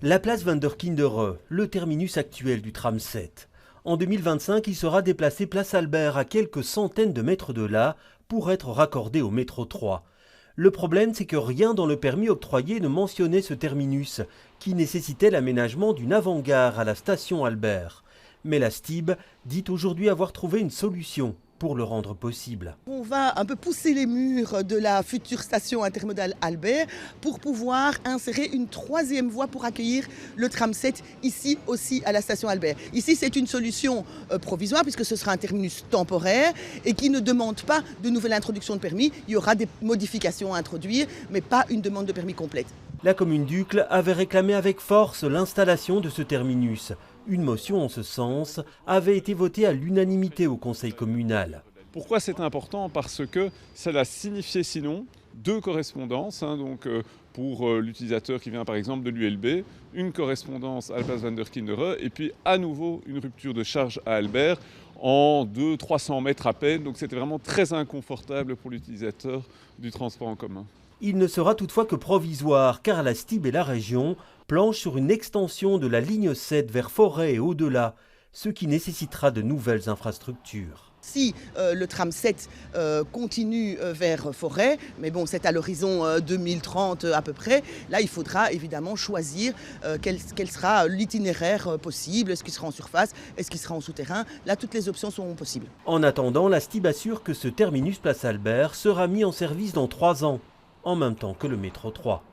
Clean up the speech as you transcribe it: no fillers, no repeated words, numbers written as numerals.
La place Van der Kindere, le terminus actuel du tram 7. En 2025, il sera déplacé place Albert à quelques centaines de mètres de là pour être raccordé au métro 3. Le problème, c'est que rien dans le permis octroyé ne mentionnait ce terminus, qui nécessitait l'aménagement d'une avant-gare à la station Albert. Mais la STIB dit aujourd'hui avoir trouvé une solution pour le rendre possible. On va un peu pousser les murs de la future station intermodale Albert pour pouvoir insérer une troisième voie pour accueillir le tram 7 ici aussi à la station Albert. Ici c'est une solution provisoire puisque ce sera un terminus temporaire et qui ne demande pas de nouvelle introduction de permis. Il y aura des modifications à introduire mais pas une demande de permis complète. La commune d'Uccle avait réclamé avec force l'installation de ce terminus. Une motion en ce sens avait été votée à l'unanimité au conseil communal. Pourquoi c'est important? Parce que cela signifiait sinon deux correspondances, pour l'utilisateur qui vient par exemple de l'ULB, une correspondance à la place Van der Kindere et puis à nouveau une rupture de charge à Albert en 200-300 mètres à peine. Donc c'était vraiment très inconfortable pour l'utilisateur du transport en commun. Il ne sera toutefois que provisoire car la STIB et la région planchent sur une extension de la ligne 7 vers Forêt et au-delà, ce qui nécessitera de nouvelles infrastructures. Si le tram 7 continue vers Forêt, mais bon c'est à l'horizon 2030 à peu près, là il faudra évidemment choisir quel sera l'itinéraire possible, est-ce qu'il sera en surface, est-ce qu'il sera en souterrain, là toutes les options sont possibles. En attendant, la STIB assure que ce terminus place Albert sera mis en service dans 3 ans, en même temps que le métro 3.